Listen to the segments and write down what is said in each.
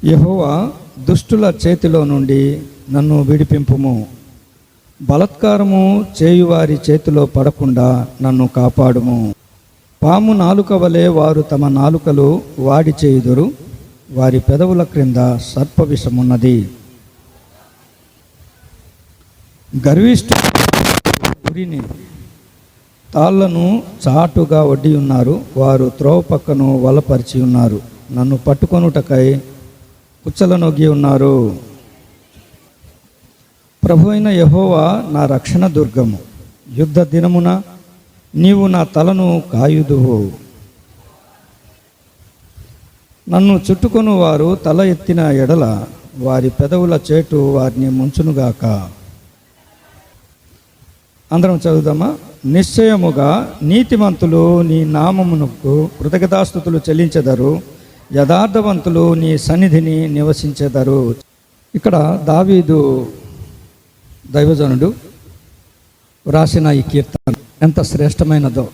యెహోవా దుష్టుల చేతిలో నుండి నన్ను విడిపింపుము. బలాత్కారము చేయువారి చేతిలో పడకుండా నన్ను కాపాడుము. పాము నాలుక వలె వారు తమ నాలుకలు వాడి చేయుదురు, వారి పెదవుల క్రింద సర్పవిషమున్నది. గర్విష్ఠుని తాళ్లను చాటుగా వడ్డి ఉన్నారు, వారు త్రోవ పక్కను వలపరిచి ఉన్నారు, నన్ను పట్టుకొనుటకై కుచ్చలనొగ్గి ఉన్నారు. ప్రభు అయిన యెహోవా నా రక్షణ దుర్గము, యుద్ధ దినమున నీవు నా తలను కాయుదువు. నన్ను చుట్టుకొని వారు తల ఎత్తిన ఎడల వారి పెదవుల చేటు వారిని ముంచునుగాక. అందరం చదువుదామా? నిశ్చయముగా నీతిమంతులు నీ నామమునకు కృతజ్ఞతాస్తుతులు చెల్లించెదరు, యథార్థవంతులు నీ సన్నిధిని నివసించెదరు. ఇక్కడ దావీదు దైవజనుడు వ్రాసిన ఈ కీర్తన ఎంత శ్రేష్టమైనదో.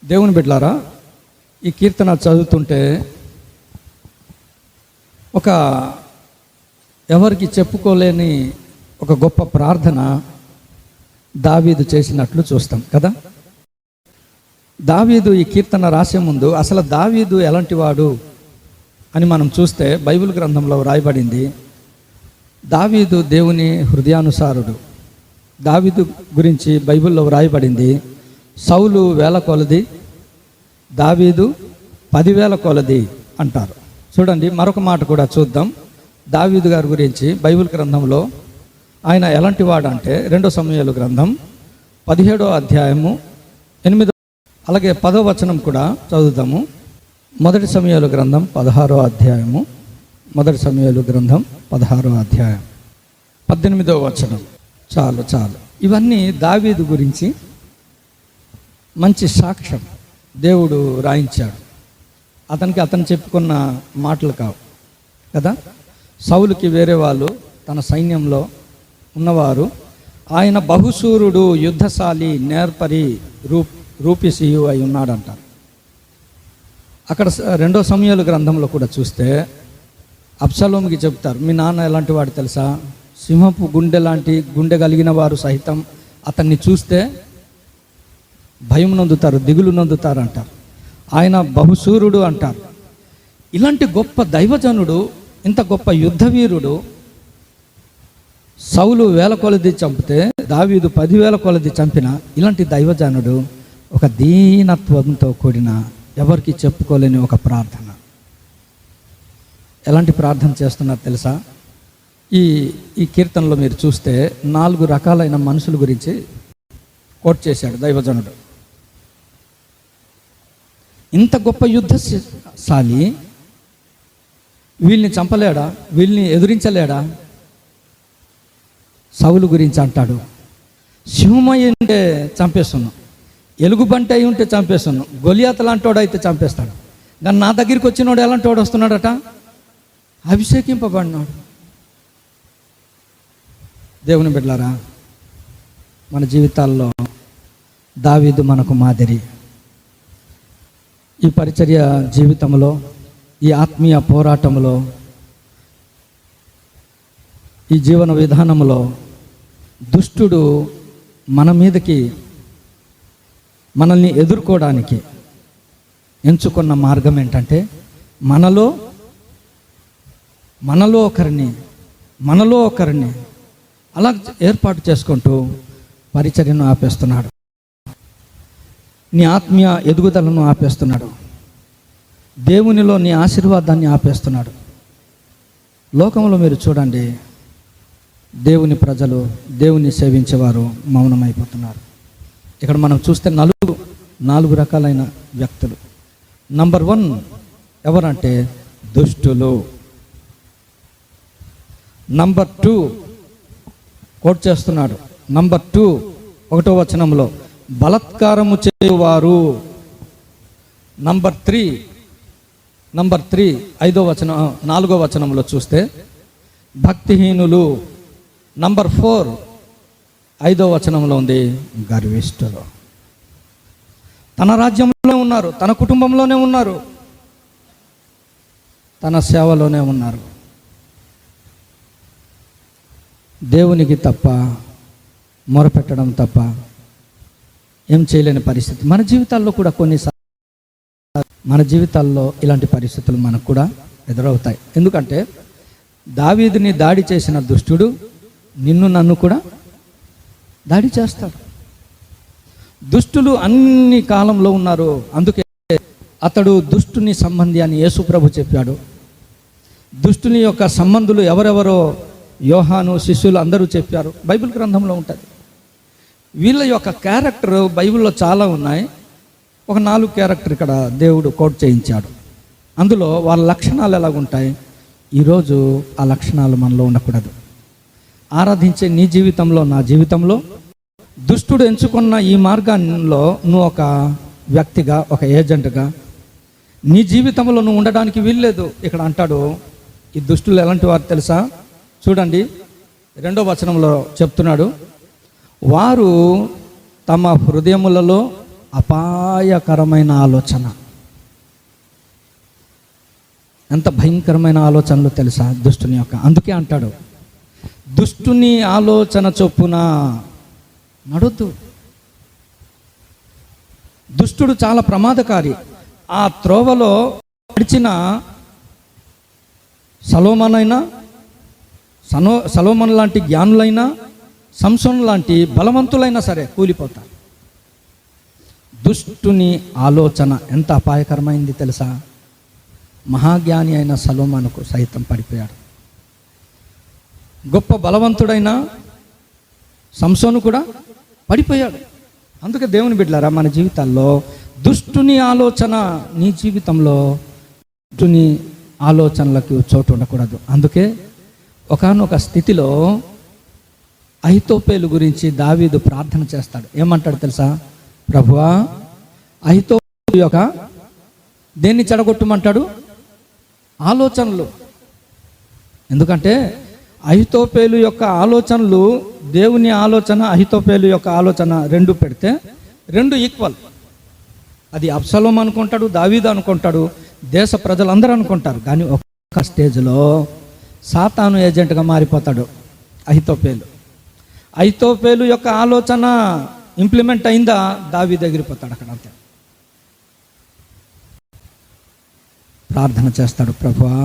దేవుని బిడ్డలారా, ఈ కీర్తన చదువుతుంటే ఒక ఎవరికి చెప్పుకోలేని ఒక గొప్ప ప్రార్థన దావీదు చేసినట్లు చూస్తాం కదా. దావీదు ఈ కీర్తన రాసే ముందు అసలు దావీదు ఎలాంటి వాడు అని మనం చూస్తే బైబిల్ గ్రంథంలో వ్రాయబడింది, దావీదు దేవుని హృదయానుసారుడు. దావీదు గురించి బైబిల్లో వ్రాయబడింది, సౌలు 1000 కొలది, దావీదు 10,000 కొలది అంటారు. చూడండి, మరొక మాట కూడా చూద్దాం దావీదు గారి గురించి బైబిల్ గ్రంథంలో. ఆయన ఎలాంటి వాడు అంటే 2 సమూయేలు గ్రంథం 17వ అధ్యాయము 8, అలాగే 10వ వచనం కూడా చదువుతాము. 1 సమూయేలు గ్రంథం 16వ అధ్యాయము, 1 సమూయేలు గ్రంథం 16వ అధ్యాయం 18వ వచనం. చాలు ఇవన్నీ దావీదు గురించి మంచి సాక్ష్యం దేవుడు రాయించాడు. అతను చెప్పుకున్న మాటలు కావు కదా. సౌలుకి వేరే వాళ్ళు తన సైన్యంలో ఉన్నవారు, ఆయన బహుశూరుడు, యుద్ధశాలి, నేర్పరి, రూపిసియు అయి ఉన్నాడంటారు. అక్కడ 2 సమూయేలు గ్రంథంలో కూడా చూస్తే అబ్షాలోముకి చెప్తారు, మీ నాన్న ఎలాంటి వాడు తెలుసా, సింహపు గుండె లాంటి గుండె కలిగిన వారు సహితం అతన్ని చూస్తే భయం నొందుతారు, దిగులు నొందుతారు అంటారు. ఆయన బహుశూరుడు అంటారు. ఇలాంటి గొప్ప దైవజనుడు, ఇంత గొప్ప యుద్ధవీరుడు సౌలు 1000 కొలది చంపితే దావీదు 10,000 కొలది చంపిన ఇలాంటి దైవజనుడు ఒక దీనత్వంతో కూడిన ఎవరికి చెప్పుకోలేని ఒక ప్రార్థన. ఎలాంటి ప్రార్థన చేస్తున్నారు తెలుసా? ఈ కీర్తనలో మీరు చూస్తే 4 రకాలైన మనుషుల గురించి కోట్ చేశాడు దైవజనుడు. ఇంత గొప్ప యుద్ధశాలి వీళ్ళని చంపలేడా, వీళ్ళని ఎదురించలేడా? సౌలు గురించి అంటాడు, సింహమై ఉంటే చంపేస్తున్నాం, ఎలుగుబంటి అయి ఉంటే చంపేస్తున్నాం, గొలియాత లాంటోడు అయితే చంపేస్తాడు, కానీ నా దగ్గరికి వచ్చినోడు ఎలాంటి వాడు వస్తున్నాడట, అభిషేకింపబడినాడు. దేవుని బిడ్డలారా, మన జీవితాల్లో దావీదు మనకు మాదిరి. ఈ పరిచర్య జీవితంలో, ఈ ఆత్మీయ పోరాటంలో, ఈ జీవన విధానంలో దుష్టుడు మన మీదకి మనల్ని ఎదుర్కోవడానికి ఎంచుకున్న మార్గం ఏంటంటే మనలో ఒకరిని అలా ఏర్పాటు చేసుకుంటూ పరిచర్యను ఆపేస్తున్నాడు, నీ ఆత్మీయ ఎదుగుదలను ఆపేస్తున్నాడు, దేవునిలో నీ ఆశీర్వాదాన్ని ఆపేస్తున్నాడు. లోకంలో మీరు చూడండి, దేవుని ప్రజలు, దేవుని సేవించేవారు మౌనమైపోతున్నారు. ఇక్కడ మనం చూస్తే 4 రకాలైన వ్యక్తులు. నంబర్ 1 ఎవరంటే దుష్టులు. నంబర్ 2 కోట్ చేస్తున్నాడు, నంబర్ 2 1వ వచనంలో బలాత్కారము చేయువారు. నంబర్ 3 4వ వచనంలో చూస్తే భక్తిహీనులు. నంబర్ 4 5వ వచనంలో ఉంది గర్విష్ఠులు. తన రాజ్యంలోనే ఉన్నారు, తన కుటుంబంలోనే ఉన్నారు, తన సేవలోనే ఉన్నారు. దేవునికి తప్ప మొరపెట్టడం తప్ప ఏం చేయలేని పరిస్థితి. మన జీవితాల్లో కూడా మన జీవితాల్లో ఇలాంటి పరిస్థితులు మనకు కూడా ఎదురవుతాయి. ఎందుకంటే దావీదుని దాడి చేసిన దుష్టుడు నిన్ను నన్ను కూడా దాడి చేస్తాడు. దుష్టులు అన్ని కాలంలో ఉన్నారు. అందుకే అతడు దుష్టుని సంబంధి అని యేసుప్రభు చెప్పాడు. దుష్టుని యొక్క సంబంధులు ఎవరెవరో యోహాను శిష్యులు అందరూ చెప్పారు. బైబిల్ గ్రంథంలో ఉంటుంది. వీళ్ళ యొక్క క్యారెక్టర్ బైబిల్లో చాలా ఉన్నాయి. ఒక 4 క్యారెక్టర్ ఇక్కడ దేవుడు కోట్ చేయించాడు. అందులో వాళ్ళ లక్షణాలు ఎలాగుంటాయి, ఈరోజు ఆ లక్షణాలు మనలో ఉండకూడదు. ఆరాధించే నీ జీవితంలో, నా జీవితంలో దుష్టుడు ఎంచుకున్న ఈ మార్గాల్లో నువ్వు ఒక వ్యక్తిగా, ఒక ఏజెంట్గా నీ జీవితంలో నువ్వు ఉండడానికి వీల్లేదు. ఇక్కడ అంటాడు, ఈ దుష్టులు ఎలాంటి వారు తెలుసా? చూడండి, 2వ వచనంలో చెప్తున్నాడు, వారు తమ హృదయములలో అపాయకరమైన ఆలోచన. ఎంత భయంకరమైన ఆలోచనలు తెలుసా దుష్టుని యొక్క. అందుకే అంటాడు, దుష్టుని ఆలోచన చొప్పున నడొద్దు. దుష్టుడు చాలా ప్రమాదకారి. ఆ త్రోవలో నడిచిన సలోమన్ లాంటి జ్ఞానులైనా, సంసోన్ లాంటి బలవంతులైనా సరే కూలిపోతారు. దుష్టుని ఆలోచన ఎంత అపాయకరమైంది తెలుసా? మహాజ్ఞాని అయిన సలోమోనుకు సైతం పడిపోయాడు. గొప్ప బలవంతుడైన సంసోను కూడా పడిపోయాడు. అందుకే దేవుని బిడ్డలారా, మన జీవితాల్లో దుష్టుని ఆలోచన, నీ జీవితంలో దుష్టుని ఆలోచనలకు చోటు ఉండకూడదు. అందుకే ఒకానొక స్థితిలో అహితోపేలు గురించి దావీదు ప్రార్థన చేస్తాడు. ఏమంటాడు తెలుసా? ప్రభువా, అహితోపేలు యొక్క దేన్ని చెడగొట్టమంటాడు? ఆలోచనలు. ఎందుకంటే అహితోపేలు యొక్క ఆలోచనలు, దేవుని ఆలోచన, అహితోపేలు యొక్క ఆలోచన 2 పెడితే 2 ఈక్వల్. అది అబ్షలోము అనుకుంటాడు, దావీదు అనుకుంటాడు, దేశ ప్రజలందరూ అనుకుంటారు. కానీ ఒక స్టేజ్లో సాతాను ఏజెంట్గా మారిపోతాడు అహితోపేలు. అహితోపేలు యొక్క ఆలోచన ఇంప్లిమెంట్ అయిందా, దావీదు ఎగిరిపోతాడు అక్కడ. అంతే. ప్రార్థన చేస్తాడు, ప్రభువా,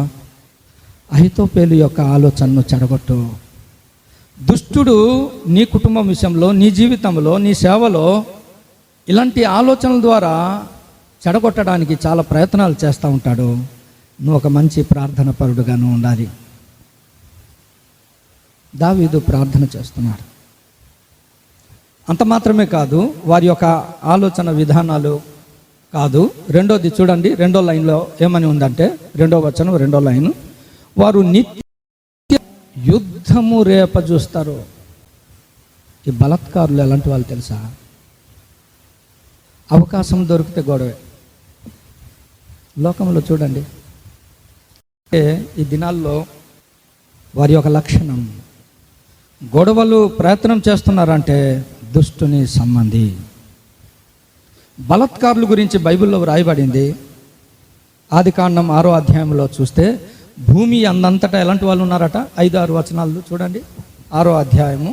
అహితోపేలు యొక్క ఆలోచనను చెడగొట్టు. దుష్టుడు నీ కుటుంబం విషయంలో, నీ జీవితంలో, నీ సేవలో ఇలాంటి ఆలోచనల ద్వారా చెడగొట్టడానికి చాలా ప్రయత్నాలు చేస్తూ ఉంటాడు. నువ్వు ఒక మంచి ప్రార్థన పరుడుగాను ఉండాలి. దావీదు ప్రార్థన చేస్తున్నాడు. అంత మాత్రమే కాదు, వారి యొక్క ఆలోచన విధానాలు కాదు. 2వది చూడండి, 2వ లైన్లో ఏమని ఉందంటే, 2వ వచనం 2వ లైన్, వారు నిత్య యుద్ధము రేపజూస్తారు. ఈ బలత్కారులు ఎలాంటి వాళ్ళు తెలుసా? అవకాశం దొరికితే గొడవే. లోకంలో చూడండి, ఈ దినాల్లో వారి యొక్క లక్షణం, గొడవలు ప్రయత్నం చేస్తున్నారంటే దుష్టుని సంబంధి. బలత్కారుల గురించి బైబిల్లో వ్రాయబడింది. ఆదికాండం 6వ అధ్యాయంలో చూస్తే భూమి అందంతటా ఎలాంటి వాళ్ళు ఉన్నారట? 5-6 వచనాలు చూడండి. 6వ అధ్యాయము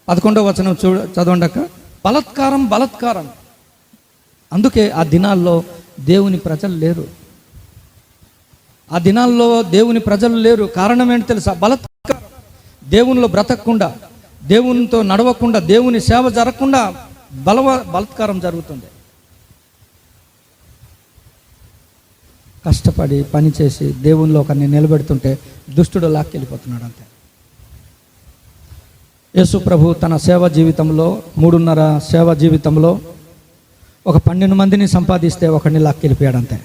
11వ వచనం చదవండాక, బలత్కారం. అందుకే ఆ దినాల్లో దేవుని ప్రజలు లేరు. ఆ దినాల్లో దేవుని ప్రజలు లేరు. కారణం ఏంటి తెలుసా? బలత్కారం. దేవునిలో బ్రతకకుండా, దేవునితో నడవకుండా, దేవుని సేవ జరగకుండా బలత్కారం జరుగుతుంది. కష్టపడి పనిచేసి దేవునిలో ఒకరిని నిలబెడుతుంటే దుష్టుడు లాక్కెళ్ళిపోతున్నాడు. అంతే. యేసు ప్రభు తన సేవ జీవితంలో, 3.5 సేవ జీవితంలో ఒక 12 మందిని సంపాదిస్తే ఒకరిని లాక్కెళ్ళిపోయాడు. అంతే.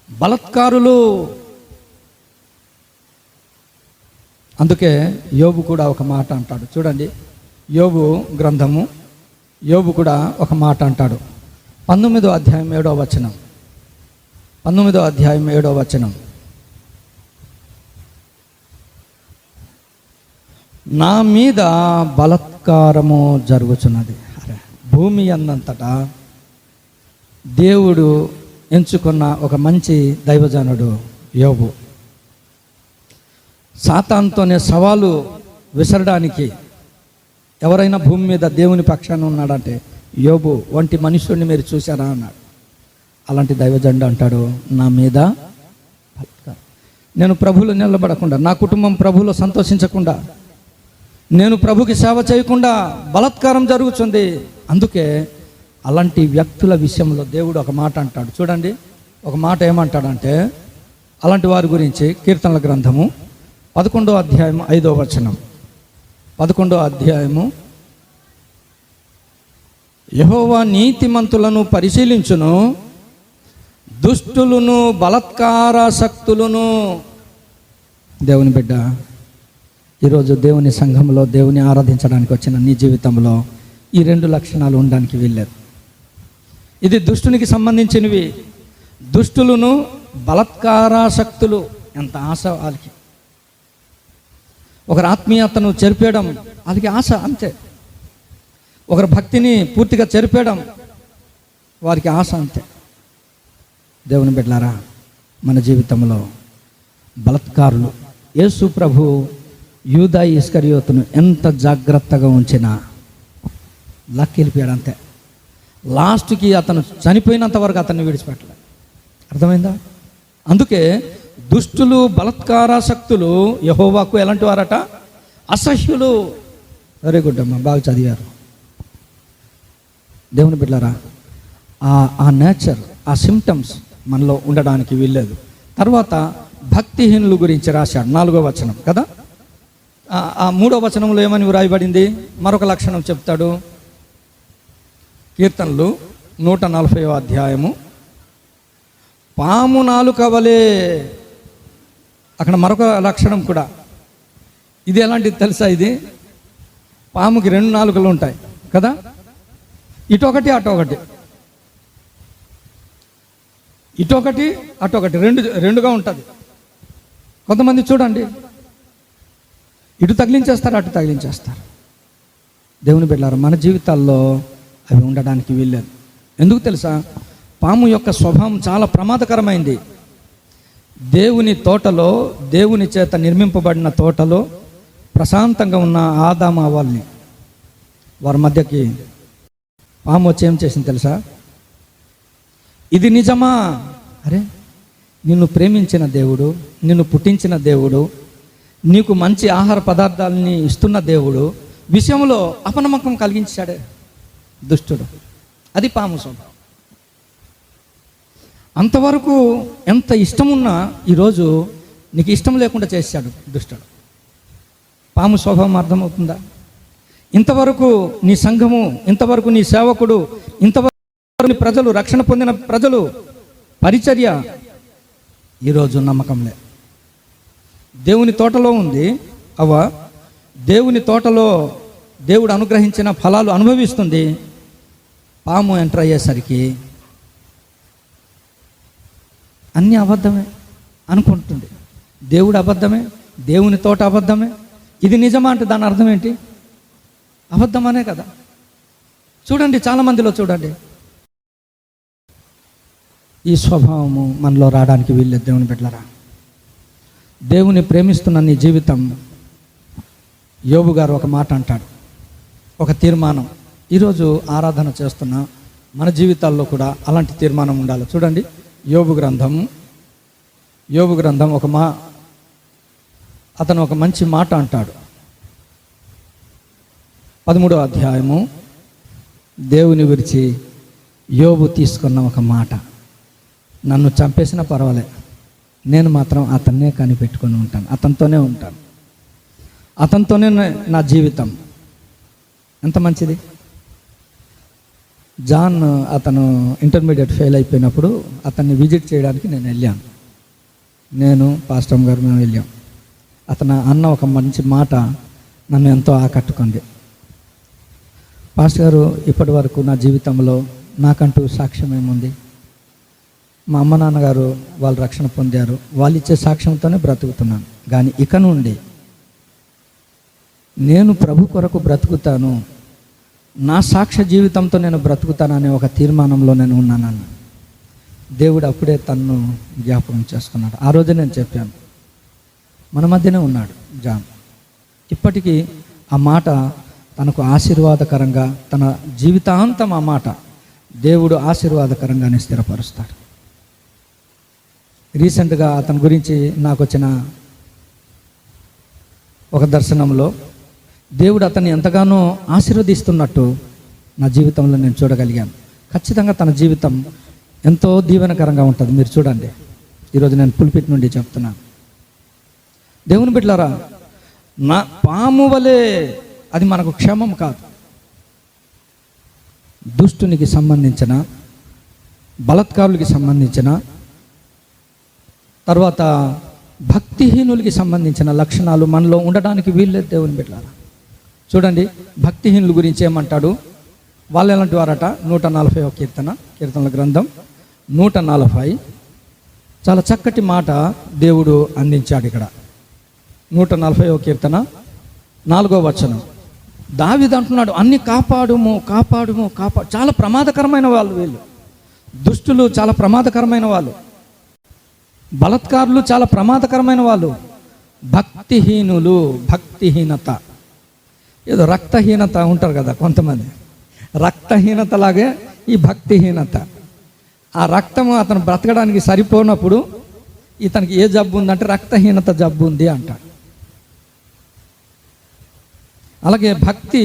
బలత్కారులు. అందుకే యోబు కూడా ఒక మాట అంటాడు. చూడండి, యోబు గ్రంథము, యోబు కూడా ఒక మాట అంటాడు. 19వ అధ్యాయం 7వ వచనం. 19వ అధ్యాయం 7వ వచనం, నా మీద బలత్కారము జరుగుచున్నది. అరే, భూమి అన్నంతటా దేవుడు ఎంచుకున్న ఒక మంచి దైవజనుడు యోబు. సాతానుతోనే సవాలు విసరడానికి ఎవరైనా భూమి మీద దేవుని పక్షాన ఉన్నాడంటే యోబు వంటి మనుషుడిని మీరు చూశారా అన్నాడు. అలాంటి దైవజనుడు అంటాడు, నా మీద నేను ప్రభువులో నిలబడకుండా, నా కుటుంబం ప్రభువులో సంతోషించకుండా, నేను ప్రభుకి సేవ చేయకుండా బలాత్కారం జరుగుతుంది. అందుకే అలాంటి వ్యక్తుల విషయంలో దేవుడు ఒక మాట అంటాడు. చూడండి, ఒక మాట ఏమంటాడంటే అలాంటి వారి గురించి కీర్తనల గ్రంథము 11వ అధ్యాయం 5వ వచనం. 11వ అధ్యాయము, యెహోవా నీతిమంతులను పరిశీలించును, దుష్టులను బలాత్కారాసక్తులను. దేవుని బిడ్డ, ఈరోజు దేవుని సంఘంలో దేవుని ఆరాధించడానికి వచ్చిన నీ జీవితంలో ఈ 2 లక్షణాలు ఉండడానికి వీల్లేదు. ఇది దుష్టునికి సంబంధించినవి. దుష్టులను బలాత్కారాసక్తులు. ఎంత ఆశ వాళ్ళకి, ఒకరి ఆత్మీయతను చెరిపేయడం వాళ్ళకి ఆశ, అంతే. ఒకరి భక్తిని పూర్తిగా చెరిపేయడం వారికి ఆశ, అంతే. దేవుని బిడ్డలారా, మన జీవితంలో బలాత్కారులు. యేసు ప్రభు యూదా ఇస్కరియోతును ఎంత జాగ్రత్తగా ఉంచినా లక్కెళ్ళిపోయాడు, అంతే. లాస్ట్కి అతను చనిపోయినంత వరకు అతన్ని విడిచిపెట్టలేదు. అర్థమైందా? అందుకే దుష్టులు బలాత్కారాసక్తులు యెహోవాకు ఎలాంటి వారట? అసహ్యులు. వెరీ గుడ్ అమ్మా, బాగా చదివారు. దేవుని బిడ్డలారా, ఆ నేచర్, ఆ సిమ్టమ్స్ మనలో ఉండడానికి వీల్లేదు. తర్వాత భక్తిహీనుల గురించి రాశాడు 4వ వచనం కదా. ఆ 3వ వచనంలో ఏమని వ్రాయబడింది? మరొక లక్షణం చెప్తాడు. కీర్తనలు 140వ అధ్యాయము, పాము నాలుక వలె. అక్కడ మరొక లక్షణం కూడా. ఇది ఎలాంటిది తెలుసా? ఇది పాముకి 2 నాలుకలు ఉంటాయి కదా, ఇటొకటి అటొకటి, ఇటొకటి అటొకటి, రెండుగా ఉంటుంది. కొంతమంది చూడండి, ఇటు తగిలించేస్తారు, అటు తగిలించేస్తారు. దేవుని బిడ్డలారా, మన జీవితాల్లో అవి ఉండడానికి వీల్లేదు. ఎందుకు తెలుసా? పాము యొక్క స్వభావం చాలా ప్రమాదకరమైంది. దేవుని తోటలో, దేవుని చేత నిర్మింపబడిన తోటలో ప్రశాంతంగా ఉన్న ఆదాము అవ్వాలని వారి మధ్యకి పాము వచ్చి ఏం చేసింది తెలుసా? ఇది నిజమా? అరే, నిన్ను ప్రేమించిన దేవుడు, నిన్ను పుట్టించిన దేవుడు, నీకు మంచి ఆహార పదార్థాలని ఇస్తున్న దేవుడు విషయంలో అపనమ్మకం కలిగించాడే దుష్టుడు. అది పాము స్వభావం. అంతవరకు ఎంత ఇష్టమున్నా ఈరోజు నీకు ఇష్టం లేకుండా చేశాడు దుష్టుడు. పాము స్వభావం అర్థమవుతుందా? ఇంతవరకు నీ సంఘము, ఇంతవరకు నీ సేవకుడు, ఇంతవరకు నీ ప్రజలు, రక్షణ పొందిన ప్రజలు పరిచర్య ఈరోజు నమ్మకంలే. దేవుని తోటలో ఉంది అవ్వ, దేవుని తోటలో దేవుడు అనుగ్రహించిన ఫలాలు అనుభవిస్తుంది. పాము ఎంటర్ అయ్యేసరికి అన్నీ అబద్ధమే అనుకుంటుంది. దేవుడు అబద్ధమే, దేవుని తోట అబద్ధమే. ఇది నిజమా అంటే దాని అర్థం ఏంటి? అబద్ధమనే కదా. చూడండి, చాలామందిలో చూడండి, ఈ స్వభావము మనలో రావడానికి వీల్లేదు. దేవుని బిడ్డలారా, దేవుని ప్రేమిస్తున్న నీ జీవితం, యోబు గారు ఒక మాట అంటాడు, ఒక తీర్మానం. ఈరోజు ఆరాధన చేస్తున్న మన జీవితాల్లో కూడా అలాంటి తీర్మానం ఉండాలి. చూడండి, యోబు గ్రంథం అతను ఒక మంచి మాట అంటాడు. 13వ అధ్యాయము, దేవుని గురించి యోబు తీసుకున్న ఒక మాట. నన్ను చంపేసినా పర్వాలే, నేను మాత్రం అతన్నే కనిపెట్టుకొని ఉంటాను, అతనితోనే ఉంటాను, అతనితోనే నా జీవితం. ఎంత మంచిది. జాన్ అతను ఇంటర్మీడియట్ ఫెయిల్ అయిపోయినప్పుడు అతన్ని విజిట్ చేయడానికి నేను వెళ్ళాను. నేను పాస్టర్ గారు మేము వెళ్ళాం. అతను అన్న ఒక మంచి మాట నన్ను ఎంతో ఆకట్టుకుంది. పాస్టర్ గారు, ఇప్పటి వరకు నా జీవితంలో నాకంటూ సాక్ష్యం ఏముంది? మా అమ్మ నాన్నగారు వాళ్ళు రక్షణ పొందారు, వాళ్ళు ఇచ్చే సాక్ష్యంతోనే బ్రతుకుతున్నాను. కానీ ఇక నుండి నేను ప్రభు కొరకు బ్రతుకుతాను, నా సాక్ష్య జీవితంతో నేను బ్రతుకుతాననే ఒక తీర్మానంలో నేను ఉన్నానన్న. దేవుడు అప్పుడే తన్ను జ్ఞాపకం చేసుకున్నాడు. ఆ రోజు నేను చెప్పాను, మన మధ్యనే ఉన్నాడు జాన్. ఇప్పటికీ ఆ మాట తనకు ఆశీర్వాదకరంగా, తన జీవితాంతం ఆ మాట దేవుడు ఆశీర్వాదకరంగానే స్థిరపరుస్తాడు. రీసెంట్గా అతని గురించి నాకు వచ్చిన ఒక దర్శనంలో దేవుడు అతన్ని ఎంతగానో ఆశీర్వదిస్తున్నట్టు నా జీవితంలో నేను చూడగలిగాను. ఖచ్చితంగా తన జీవితం ఎంతో దీవెనకరంగా ఉంటుంది. మీరు చూడండి, ఈరోజు నేను పుల్పిట్ నుండి చెప్తున్నాను. దేవుని బిడ్డలారా, నా పాము వలె అది మనకు క్షేమం కాదు. దుష్టునికి సంబంధించిన, బలత్కారులకి సంబంధించిన, తర్వాత భక్తిహీనులకి సంబంధించిన లక్షణాలు మనలో ఉండడానికి వీల్లేదు. దేవుని బిడ్డలారా చూడండి, భక్తిహీనుల గురించి ఏమంటాడు? వాళ్ళు ఎలాంటి వారట? 140వ కీర్తనల గ్రంథం 140 చాలా చక్కటి మాట దేవుడు అందించాడు ఇక్కడ. 140వ కీర్తన 4వ వచనం. దావీదు అంటున్నాడు, అన్ని కాపాడుము కాపాడుము కాపాడు. చాలా ప్రమాదకరమైన వాళ్ళు వీళ్ళు. దుష్టులు చాలా ప్రమాదకరమైన వాళ్ళు, బలత్కారులు చాలా ప్రమాదకరమైన వాళ్ళు, భక్తిహీనులు, భక్తిహీనత, ఏదో రక్తహీనత ఉంటారు కదా కొంతమంది, రక్తహీనత లాగే ఈ భక్తిహీనత. ఆ రక్తము అతను బ్రతకడానికి సరిపోనప్పుడు ఇతనికి ఏ జబ్బు ఉందంటే రక్తహీనత జబ్బు ఉంది అంటాడు. అలాగే భక్తి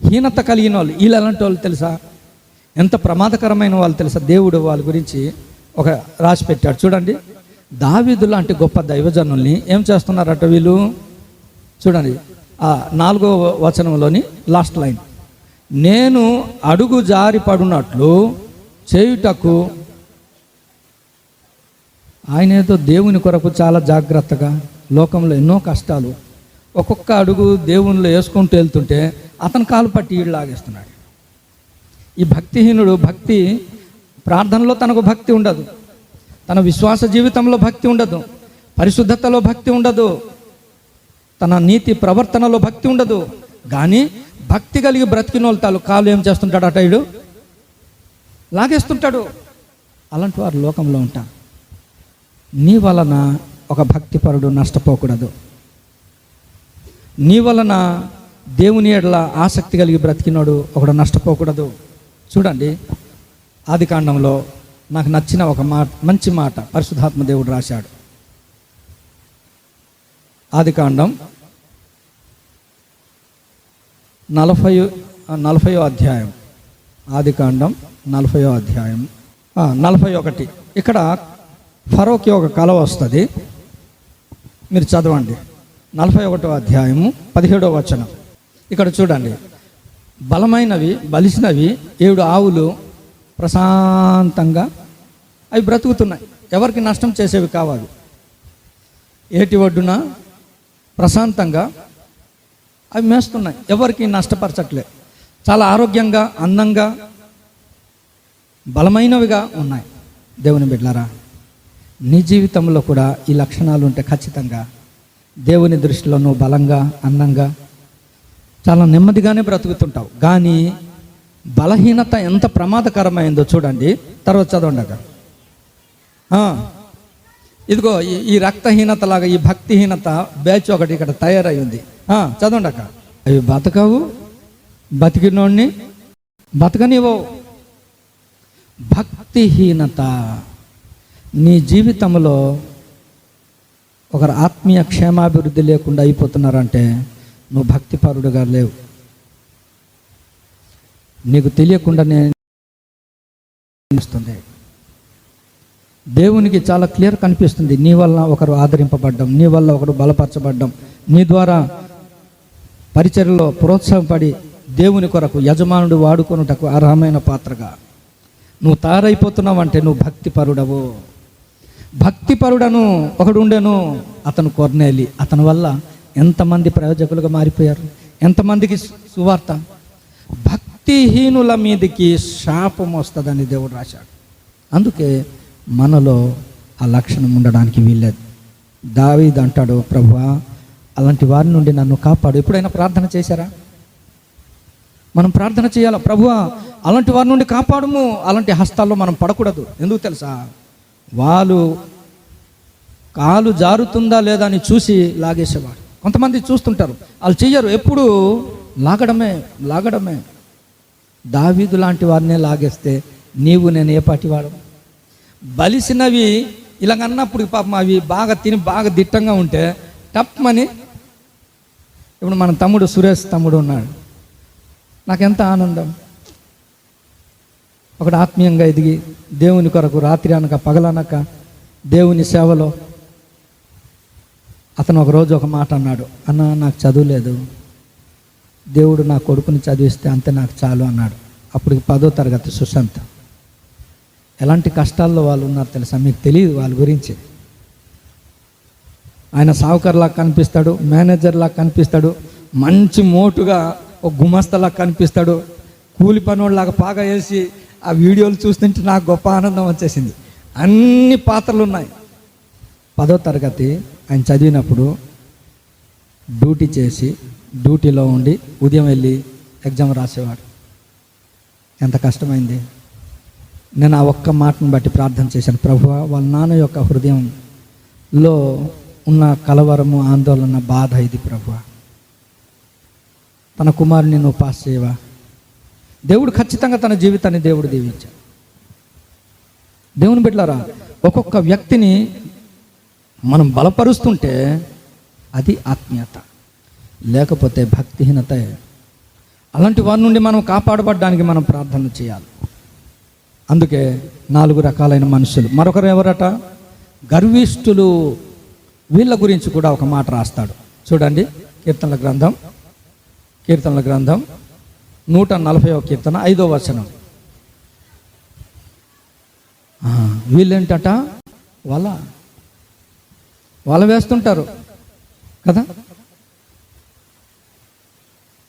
హీనత కలిగిన వాళ్ళు, వీళ్ళు ఎలాంటి వాళ్ళు తెలుసా? ఎంత ప్రమాదకరమైన వాళ్ళు తెలుసా? దేవుడు వాళ్ళ గురించి ఒక రాసి పెట్టాడు. చూడండి, దావీదు లాంటి గొప్ప దైవజనుల్ని ఏం చేస్తున్నారట వీళ్ళు? చూడండి, ఆ 4వ వచనంలోని లాస్ట్ లైన్, నేను అడుగు జారి పడునట్లు చేయుటకు. ఆయన ఏదో దేవుని కొరకు చాలా జాగ్రత్తగా, లోకంలో ఎన్నో కష్టాలు, ఒక్కొక్క అడుగు దేవునిలో వేసుకుంటూ వెళ్తుంటే అతను కాలు పట్టి ఈడు లాగేస్తున్నాడు. ఈ భక్తిహీనుడు భక్తి ప్రార్థనలో తనకు భక్తి ఉండదు, తన విశ్వాస జీవితంలో భక్తి ఉండదు, పరిశుద్ధతలో భక్తి ఉండదు, తన నీతి ప్రవర్తనలో భక్తి ఉండదు. కానీ భక్తి కలిగి బ్రతికిన వాళ్ళు కాలు ఏం చేస్తుంటాడు? అట ఈడు లాగేస్తుంటాడు. అలాంటి వారు లోకంలో ఉంటా. నీ వలన ఒక భక్తిపరుడు నష్టపోకూడదు. నీ వలన దేవుని ఎడల ఆసక్తి కలిగి బ్రతికినోడు ఒకడు నష్టపోకూడదు. చూడండి, ఆదికాండంలో నాకు నచ్చిన ఒక మాట, మంచి మాట పరిశుద్ధాత్మ దేవుడు రాశాడు. ఆదికాండం 40వ అధ్యాయం. ఆదికాండం 40వ అధ్యాయం 41. ఇక్కడ ఫరోకి ఒక కల వస్తుంది, మీరు చదవండి. 41వ అధ్యాయము 17వ వచనం. ఇక్కడ చూడండి, బలమైనవి బలిసినవి 7 ఆవులు ప్రశాంతంగా అవి బ్రతుకుతున్నాయి. ఎవరికి నష్టం చేసేవి కావాలి. ఏటి ఒడ్డున ప్రశాంతంగా అవి మేస్తున్నాయి, ఎవరికి నష్టపరచట్లే. చాలా ఆరోగ్యంగా, అందంగా, బలమైనవిగా ఉన్నాయి. దేవుని బిడ్డలారా, నీ జీవితంలో కూడా ఈ లక్షణాలు ఉంటే ఖచ్చితంగా దేవుని దృష్టిలో నువ్వు బలంగా, అందంగా, చాలా నెమ్మదిగానే బ్రతుకుతుంటావు. కానీ బలహీనత ఎంత ప్రమాదకరమైందో చూడండి. తర్వాత చదవండి. ఇదిగో ఈ రక్తహీనత లాగా ఈ భక్తిహీనత బ్యాచ్ ఒకటి ఇక్కడ తయారై ఉంది. చదవండి అక్క. అవి బతకవు, బతికినోడిని బతకనివో. భక్తిహీనత నీ జీవితంలో ఒకరు ఆత్మీయ క్షేమాభివృద్ధి లేకుండా అయిపోతున్నారంటే నువ్వు భక్తిపరుడుగా లేవు. నీకు తెలియకుండానే వస్తుంది. దేవునికి చాలా క్లియర్ కనిపిస్తుంది. నీ వల్ల ఒకరు ఆదరింపబడ్డం, నీ వల్ల ఒకరు బలపరచబడ్డం, నీ ద్వారా పరిచర్యలో ప్రోత్సాహపడి దేవుని కొరకు యజమానుడు వాడుకొనుటకు అర్హమైన పాత్రగా నువ్వు తయారైపోతున్నావంటే నువ్వు భక్తిపరుడవు. భక్తిపరుడను ఒకడు ఉండెను, అతను కొర్నేలి. అతని వల్ల ఎంతమంది ప్రయోజకులుగా మారిపోయారు, ఎంతమందికి సువార్త. భక్తిహీనుల మీదకి శాపం వస్తుందని దేవుడు రాశాడు. అందుకే మనలో ఆ లక్షణం ఉండడానికి వీల్లేదు. దావీదు అంటాడు, ప్రభువా అలాంటి వారి నుండి నన్ను కాపాడు. ఎప్పుడైనా ప్రార్థన చేశారా? మనం ప్రార్థన చేయాలి, ప్రభువా అలాంటి వారి నుండి కాపాడుము, అలాంటి హస్తాల్లో మనం పడకూడదు. ఎందుకు తెలుసా? వాళ్ళు కాలు జారుతుందా లేదా అని చూసి లాగేసేవాడు. కొంతమంది చూస్తుంటారు, వాళ్ళు చెయ్యరు, ఎప్పుడు లాగడమే. దావీదు లాంటి వారినే లాగేస్తే నీవు నేను ఏ పాటి వాడు? బలిసినవి ఇలాగన్నప్పుడు పాపం అవి బాగా తిని బాగా దిట్టంగా ఉంటే టప్మని, ఇప్పుడు మన తమ్ముడు సురేష్ తమ్ముడు ఉన్నాడు, నాకెంత ఆనందం. ఒకడు ఆత్మీయంగా ఎదిగి దేవుని కొరకు రాత్రి అనక పగలనక దేవుని సేవలో, అతను ఒకరోజు ఒక మాట అన్నాడు, అన్న నాకు చదువు లేదు, దేవుడు నా కొడుకుని చదివిస్తే అంతే నాకు చాలు అన్నాడు. అప్పుడు 10వ తరగతి సుశాంత్. ఎలాంటి కష్టాల్లో వాళ్ళు ఉన్నారు తెలుసా? మీకు తెలియదు వాళ్ళ గురించి. ఆయన సావుకర్లా కనిపిస్తాడు, మేనేజర్లా కనిపిస్తాడు, మంచి మోటుగా ఒక గుమస్తలా కనిపిస్తాడు, కూలి పనోళ్ళలాగా పాగా వేసి ఆ వీడియోలు చూస్తుంటే నాకు గొప్ప ఆనందం వచ్చేసింది. అన్ని పాత్రలు ఉన్నాయి. 10వ తరగతి ఆయన చదివినప్పుడు డ్యూటీ చేసి డ్యూటీలో ఉండి ఉదయం వెళ్ళి ఎగ్జామ్ రాసేవాడు. ఎంత కష్టమైంది. నేను ఆ ఒక్క మాటను బట్టి ప్రార్థన చేశాను, ప్రభువా వాళ్ళ నాన్న యొక్క హృదయంలో ఉన్న కలవరము, ఆందోళన, బాధ ఇది ప్రభువా, తన కుమారుని నువ్వు పాస్ చేయవా. దేవుడు ఖచ్చితంగా తన జీవితాన్ని దేవుడు దీవించాడు. దేవుని బిడ్డలారా, ఒక్కొక్క వ్యక్తిని మనం బలపరుస్తుంటే అది ఆత్మీయత, లేకపోతే భక్తిహీనత. అలాంటి వారి నుండి మనం కాపాడబడ్డానికి మనం ప్రార్థన చేయాలి. అందుకే 4 రకాలైన మనుషులు. మరొకరు ఎవరట? గర్విష్ఠులు. వీళ్ళ గురించి కూడా ఒక మాట రాస్తాడు చూడండి. కీర్తనల గ్రంథం 140వ కీర్తన 5వ వచనం. వీళ్ళేంటట? వల వేస్తుంటారు కదా,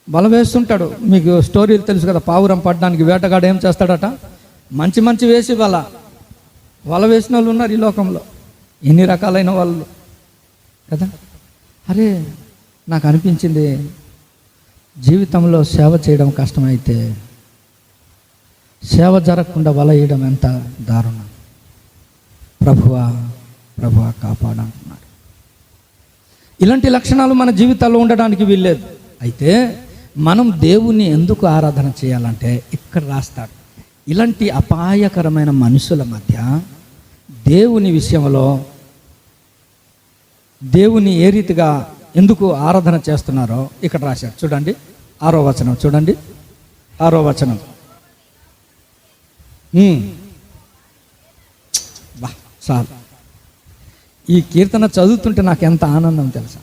వల వేస్తుంటాడు. మీకు స్టోరీలు తెలుసు కదా, పావురం పడడానికి వేటగాడు ఏం చేస్తాడట? మంచి వేసి వల వేసిన వాళ్ళు ఉన్నారు ఈ లోకంలో, ఎన్ని రకాలైన వాళ్ళు కదా. అరే నాకు అనిపించింది, జీవితంలో సేవ చేయడం కష్టమైతే సేవ జరగకుండా వల వేయడం ఎంత దారుణం. ప్రభువా కాపాడంటున్నాడు. ఇలాంటి లక్షణాలు మన జీవితాల్లో ఉండడానికి వీల్లేదు. అయితే మనం దేవుణ్ణి ఎందుకు ఆరాధన చేయాలంటే ఇక్కడ రాస్తాడు, ఇలాంటి అపాయకరమైన మనుషుల మధ్య దేవుని విషయంలో దేవుని ఏ రీతిగా ఎందుకు ఆరాధన చేస్తున్నారో ఇక్కడ రాశాడు చూడండి. 6వ వచనం చూడండి. 6వ వచనం. చాలు. ఈ కీర్తన చదువుతుంటే నాకు ఎంత ఆనందం తెలుసా.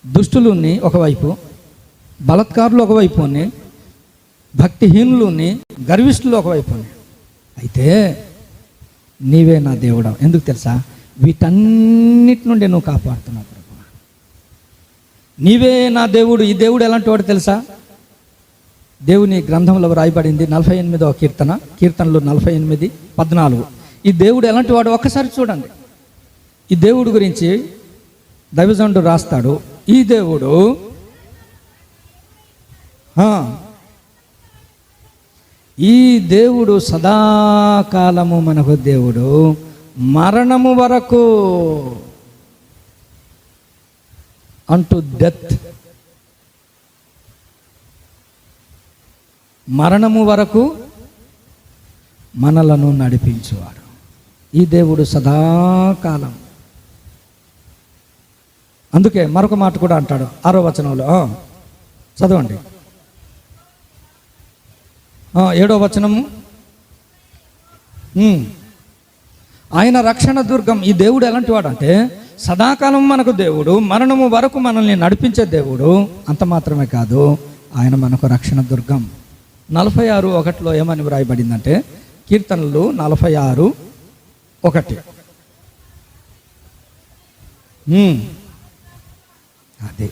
దుష్టులుని ఒకవైపు, బలత్కారులు ఒకవైపు, భక్తిహీనులుని, గర్విష్ఠులు ఒకవైపు. అయితే నీవే నా దేవుడా. ఎందుకు తెలుసా? వీటన్నిటి నుండి నువ్వు కాపాడుతున్నావు ప్రభు. నీవే నా దేవుడు. ఈ దేవుడు ఎలాంటి వాడు తెలుసా? దేవుని గ్రంథంలో రాయబడింది 48వ కీర్తనలు 48:14. ఈ దేవుడు ఎలాంటి వాడు ఒక్కసారి చూడండి. ఈ దేవుడు గురించి దైవజనుడు రాస్తాడు. ఈ దేవుడు సదాకాలము మనకు దేవుడు, మరణము వరకు అంటూ డెత్, మరణము వరకు మనలను నడిపించువాడు. ఈ దేవుడు సదాకాలం. అందుకే మరొక మాట కూడా అంటాడు 6వ వచనంలో. చదవండి. 7వ వచనము. ఆయన రక్షణ దుర్గం. ఈ దేవుడు ఎలాంటి వాడు అంటే సదాకాలం మనకు దేవుడు, మరణము వరకు మనల్ని నడిపించే దేవుడు. అంత మాత్రమే కాదు, ఆయన మనకు రక్షణ దుర్గం. 46:1 ఏమని వ్రాయబడిందంటే, కీర్తనలు 46:1. అదే,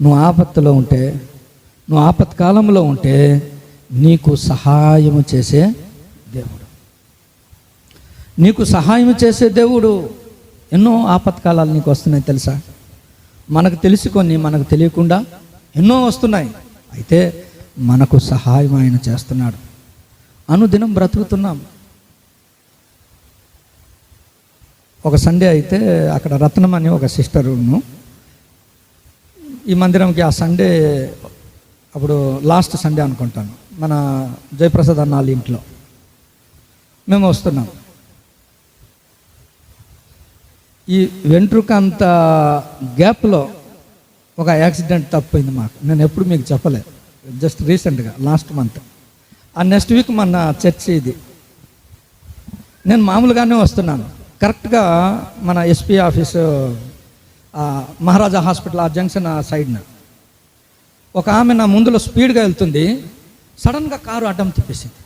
నువ్వు ఆపత్తులో ఉంటే, నువ్వు ఆపత్కాలంలో ఉంటే నీకు సహాయము చేసే దేవుడు, నీకు సహాయం చేసే దేవుడు. ఎన్నో ఆపత్కాలాలు నీకు వస్తున్నాయి తెలుసా. మనకు తెలిసి కొన్ని, మనకు తెలియకుండా ఎన్నో వస్తున్నాయి. అయితే మనకు సహాయం ఆయన చేస్తున్నాడు. అనుదినం బ్రతుకుతున్నాం. ఒక సండే అయితే అక్కడ రత్నం అని ఒక సిస్టరును ఈ మందిరంకి ఆ సండే, అప్పుడు లాస్ట్ సండే అనుకుంటాను, మన జయప్రసాద్ అన్న వాళ్ళ ఇంట్లో మేము వస్తున్నాం. ఈ వెంట్రుక అంత గ్యాప్లో ఒక యాక్సిడెంట్ తప్పింది మాకు. నేను ఎప్పుడు మీకు చెప్పలేదు, జస్ట్ రీసెంట్గా లాస్ట్ మంత్. ఆ నెక్స్ట్ వీక్ మన చర్చి ఇది. నేను మామూలుగానే వస్తున్నాను. కరెక్ట్గా మన ఎస్పీ ఆఫీసు మహారాజా హాస్పిటల్ ఆ జంక్షన్ ఆ సైడ్న ఒక ఆమె నా ముందులో స్పీడ్గా వెళ్తుంది. సడన్గా కారు అడ్డం తిప్పేసింది.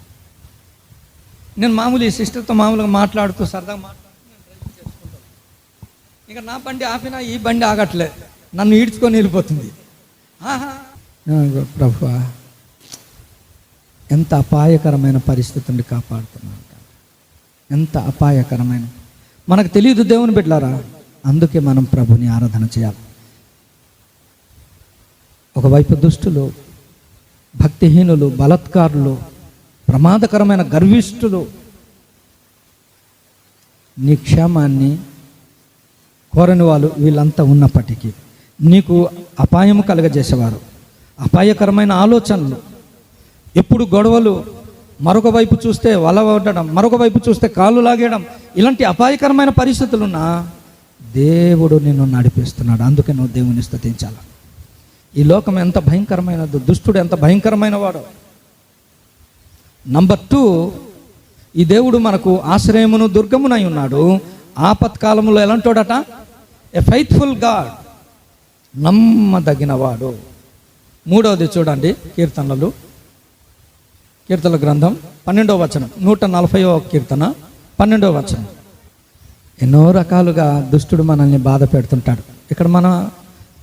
నేను మామూలు ఈ సిస్టర్తో మామూలుగా మాట్లాడుతూ సరదాగా మాట్లాడుతూ నేను డ్రైవింగ్ చేసుకుంటాను. ఇక నా బండి ఆపినా ఈ బండి ఆగట్లే, నన్ను ఈడ్చుకొని వెళ్ళిపోతుంది. ప్రభువా, ఎంత అపాయకరమైన పరిస్థితి నుండి కాపాడుతున్నాను, ఎంత అపాయకరమైన. మనకు తెలియదు దేవుని బిడ్డలారా, అందుకే మనం ప్రభుని ఆరాధన చేయాలి. ఒకవైపు దుష్టులు, భక్తిహీనులు, బలత్కారులు, ప్రమాదకరమైన గర్విష్ఠులు నీ క్షేమాన్ని కోరని వాళ్ళు వీళ్ళంతా ఉన్నప్పటికీ నీకు అపాయము కలగజేసేవారు, అపాయకరమైన ఆలోచనలు, ఎప్పుడు గొడవలు, మరొక వైపు చూస్తే వల ఉండడం, మరొక వైపు చూస్తే కాళ్ళు లాగేయడం, ఇలాంటి అపాయకరమైన పరిస్థితులున్నా దేవుడు నిన్ను నడిపిస్తున్నాడు. అందుకే నువ్వు దేవుని స్తుతించాలి. ఈ లోకం ఎంత భయంకరమైనదో, దుష్టుడు ఎంత భయంకరమైన వాడో. నంబర్ 2, ఈ దేవుడు మనకు ఆశ్రయమును దుర్గమునై ఉన్నాడు. ఆపత్కాలములో ఎలాంటోడట? ఏ ఫెయిత్ఫుల్ గాడ్, నమ్మదగిన వాడు. 3వది చూడండి, కీర్తనల గ్రంథం 12వ వచనం, 140వ కీర్తన 12వ వచనం. ఎన్నో రకాలుగా దుష్టుడు మనల్ని బాధ పెడుతుంటాడు. ఇక్కడ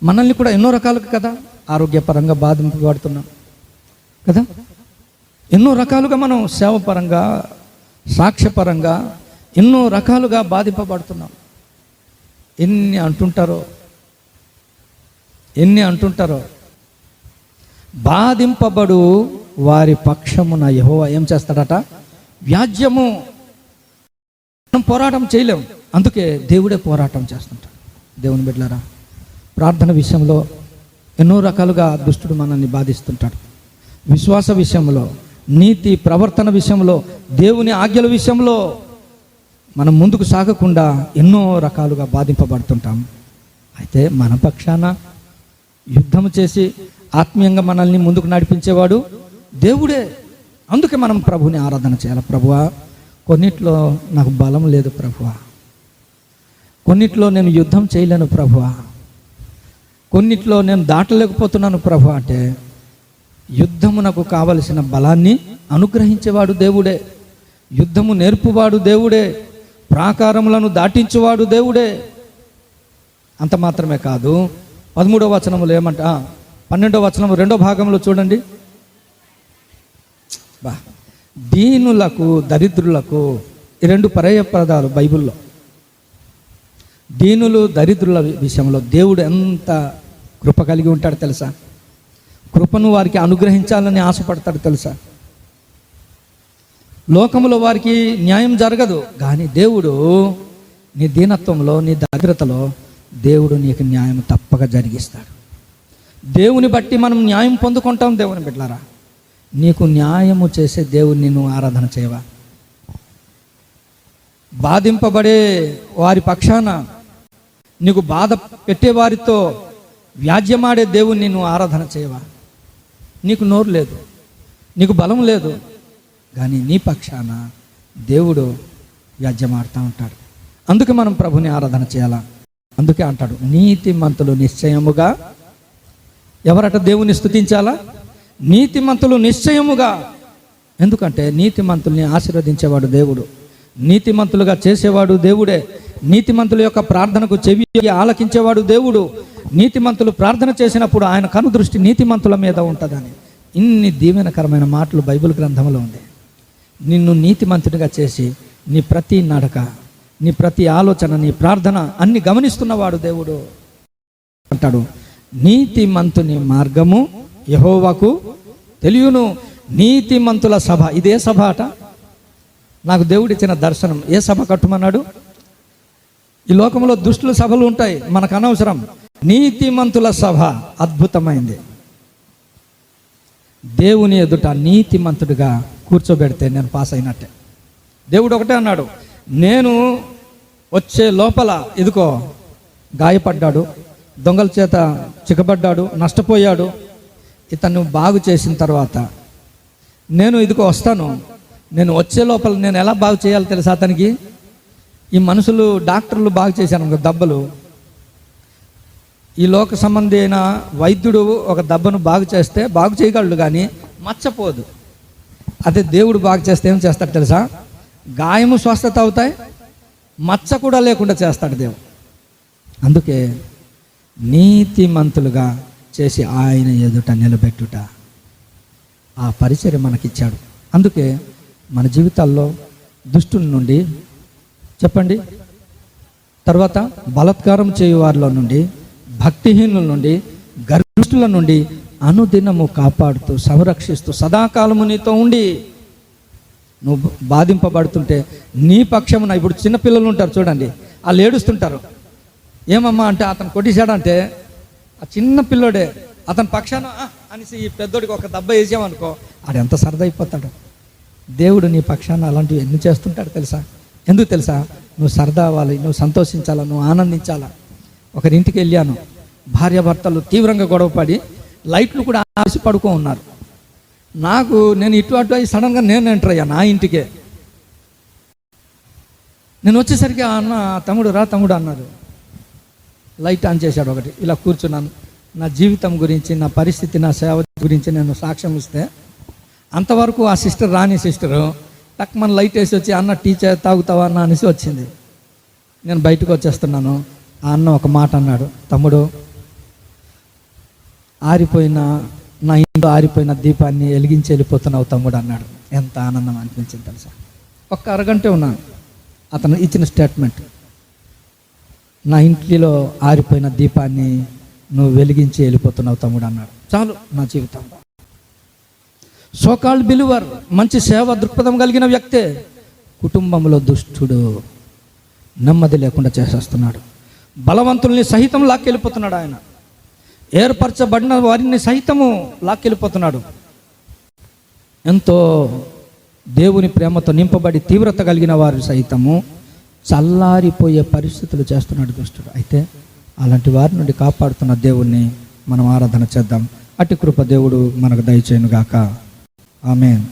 మనల్ని కూడా ఎన్నో రకాలుగా కదా ఆరోగ్యపరంగా బాధింపబడుతున్నాం కదా. ఎన్నో రకాలుగా మనం సేవపరంగా, సాక్ష్యపరంగా ఎన్నో రకాలుగా బాధింపబడుతున్నాం. ఎన్ని అంటుంటారో. బాధింపబడు వారి పక్షమున యెహోవా ఏం చేస్తాడట? వ్యాజ్యము. మనం పోరాటం చేయలేం, అందుకే దేవుడే పోరాటం చేస్తుంటాడు. దేవుని బిడ్డలారా, ప్రార్థన విషయంలో ఎన్నో రకాలుగా దుష్టుడు మనల్ని బాధిస్తుంటాడు. విశ్వాస విషయంలో, నీతి ప్రవర్తన విషయంలో, దేవుని ఆజ్ఞల విషయంలో మనం ముందుకు సాగకుండా ఎన్నో రకాలుగా బాధింపబడుతుంటాం. అయితే మన పక్షాన యుద్ధం చేసి ఆత్మీయంగా మనల్ని ముందుకు నడిపించేవాడు దేవుడే. అందుకే మనం ప్రభుని ఆరాధన చేయాలి. ప్రభువా, కొన్నిట్లో నాకు బలం లేదు ప్రభువా, కొన్నిట్లో నేను యుద్ధం చేయలేను ప్రభువా, కొన్నిట్లో నేను దాటలేకపోతున్నాను ప్రభు అంటే యుద్ధమునకు కావలసిన బలాన్ని అనుగ్రహించేవాడు దేవుడే, యుద్ధము నేర్పువాడు దేవుడే, ప్రాకారములను దాటించువాడు దేవుడే. అంత మాత్రమే కాదు, 13వ వచనములో ఏమంట, 12వ వచనం 2వ భాగంలో చూడండి. దీనులకు, దరిద్రులకు, ఈ 2 పర్యాయ పదాలు బైబిల్లో. దీనులు, దరిద్రుల విషయంలో దేవుడు ఎంత కృప కలిగి ఉంటాడు తెలుసా? కృపను వారికి అనుగ్రహించాలని ఆశపడతాడు తెలుసా? లోకములో వారికి న్యాయం జరగదు, కానీ దేవుడు నీ దీనత్వంలో, నీ దరిద్రతలో దేవుడు నీకు న్యాయం తప్పక జరిగిస్తాడు. దేవుని బట్టి మనం న్యాయం పొందుకుంటాం. దేవుని బిడ్డలారా, నీకు న్యాయము చేసే దేవుడిని నువ్వు ఆరాధన చేయవా? బాధింపబడే వారి పక్షాన, నీకు బాధ పెట్టేవారితో వ్యాజ్యమాడే దేవుణ్ణి నువ్వు ఆరాధన చేయవా? నీకు నోరు లేదు, నీకు బలం లేదు, కానీ నీ పక్షాన దేవుడు వ్యాజ్యమాడుతూ ఉంటాడు. అందుకే మనం ప్రభుని ఆరాధన చేయాలా. అందుకే అంటాడు, నీతిమంతులు నిశ్చయముగా, ఎవరట దేవుని స్తుతించాలా? నీతిమంతులు నిశ్చయముగా. ఎందుకంటే నీతిమంతుల్ని ఆశీర్వదించేవాడు దేవుడు, నీతిమంతులుగా చేసేవాడు దేవుడే, నీతిమంతుల యొక్క ప్రార్థనకు చెవి ఆలకించేవాడు దేవుడు. నీతిమంతులు ప్రార్థన చేసినప్పుడు ఆయన కనుదృష్టి నీతిమంతుల మీద ఉంటుందని ఇన్ని దీవెనకరమైన మాటలు బైబిల్ గ్రంథంలో ఉంది. నిన్ను నీతిమంతునిగా చేసి నీ ప్రతి నడక, నీ ప్రతి ఆలోచన, నీ ప్రార్థన అన్ని గమనిస్తున్నవాడు దేవుడు. అంటాడు, నీతిమంతుని మార్గము యెహోవాకు తెలియను. నీతిమంతుల సభ, ఇదే సభ అట. నాకు దేవుడిచ్చిన దర్శనం. ఏ సభ కట్టుమన్నాడు? ఈ లోకంలో దుష్టుల సభలు ఉంటాయి, మనకు అనవసరం. నీతిమంతుల సభ అద్భుతమైంది. దేవుని ఎదుట నీతిమంతుడిగా కూర్చోబెడితే నేను పాస్ అయినట్టే. దేవుడు ఒకటే అన్నాడు, నేను వచ్చే లోపల ఇదిగో గాయపడ్డాడు, దొంగల చేత చిక్కబడ్డాడు, నష్టపోయాడు. ఇతను బాగు చేసిన తర్వాత నేను ఇదిగో వస్తాను. నేను వచ్చే లోపల నేను ఎలా బాగు చేయాలో తెలుసా అతనికి? ఈ మనుషులు డాక్టర్లు బాగు చేశాను దెబ్బలు. ఈ లోక సంబంధి అయిన వైద్యుడు ఒక దెబ్బను బాగు చేస్తే బాగు చేయగలడు, కానీ మచ్చపోదు. అదే దేవుడు బాగు చేస్తే ఏం చేస్తాడు తెలుసా? గాయము స్వస్థత అవుతాయి, మచ్చ కూడా లేకుండా చేస్తాడు దేవుడు. అందుకే నీతిమంతులుగా చేసి ఆయన ఎదుట నిలబెట్టుట, ఆ పరిచర్య మనకిచ్చాడు. అందుకే మన జీవితాల్లో దుష్టుల నుండి చెప్పండి, తర్వాత బలాత్కారం చేయు వారిలో నుండి, భక్తిహీనుల నుండి, గర్విష్ఠుల నుండి అనుదినము కాపాడుతూ సంరక్షిస్తూ సదాకాలము నీతో ఉండి, నువ్వు బాధింపబడుతుంటే నీ పక్షమున. ఇప్పుడు చిన్నపిల్లలు ఉంటారు చూడండి, వాళ్ళు ఏడుస్తుంటారు. ఏమమ్మా అంటే అతను కొట్టేశాడంటే ఆ చిన్న పిల్లోడే అతని పక్షాన అనేసి ఈ పెద్దోడికి ఒక దెబ్బ వేసామనుకో, ఆడు ఎంత సరదా అయిపోతాడు. దేవుడు నీ పక్షాన అలాంటివి ఎన్ని చేస్తుంటాడు తెలుసా? ఎందుకు తెలుసా? నువ్వు సరదా అవ్వాలి, నువ్వు సంతోషించాలా, నువ్వు ఆనందించాలా. ఒకరింటికి వెళ్ళాను, భార్యాభర్తలు తీవ్రంగా గొడవపడి లైట్లు కూడా ఆసి పడుకో ఉన్నారు. నేను ఇటు అటు అయ్యి సడన్గా నేను ఎంటర్ అయ్యా నా ఇంటికే. నేను వచ్చేసరికి అన్న తమ్ముడు రా తమ్ముడు అన్నాడు. లైట్ ఆన్ చేశాడు ఒకటి. ఇలా కూర్చున్నాను, నా జీవితం గురించి, నా పరిస్థితి, నా సేవ గురించి నేను సాక్ష్యం ఇస్తే అంతవరకు ఆ సిస్టర్ రాని సిస్టరు టక్ మన లైట్ వేసి వచ్చి, అన్న టీ తాగుతావా అన్న అనేసి వచ్చింది. నేను బయటకు వచ్చేస్తున్నాను. ఆ అన్న ఒక మాట అన్నాడు, తమ్ముడు నా ఇంట్లో ఆరిపోయిన దీపాన్ని వెలిగించి వెళ్ళిపోతున్నావు తమ్ముడు అన్నాడు. ఎంత ఆనందం అనిపించింది తెలుసా? ఒక్క అరగంటే ఉన్నాను. అతను ఇచ్చిన స్టేట్మెంట్, నా ఇంట్లో ఆరిపోయిన దీపాన్ని నువ్వు వెలిగించి వెళ్ళిపోతున్నావు తమ్ముడు అన్నాడు. చాలు నా జీవితంలో. సోకాల్డ్ బిలీవర్, మంచి సేవ దృక్పథం కలిగిన వ్యక్తే, కుటుంబంలో దుష్టుడు నెమ్మది లేకుండా చేసేస్తున్నాడు. బలవంతుల్ని సహితం లాక్కెళ్ళిపోతున్నాడు. ఆయన ఏర్పరచబడిన వారిని సహితము లాక్కెళ్ళిపోతున్నాడు. ఎంతో దేవుని ప్రేమతో నింపబడి తీవ్రత కలిగిన వారు సైతము చల్లారిపోయే పరిస్థితులు చేస్తున్నాడు దుష్టుడు. అయితే అలాంటి వారి నుండి కాపాడుతున్న దేవుణ్ణి మనం ఆరాధన చేద్దాం. అట్టి కృప దేవుడు మనకు దయచేయును గాక. ఆమేన్.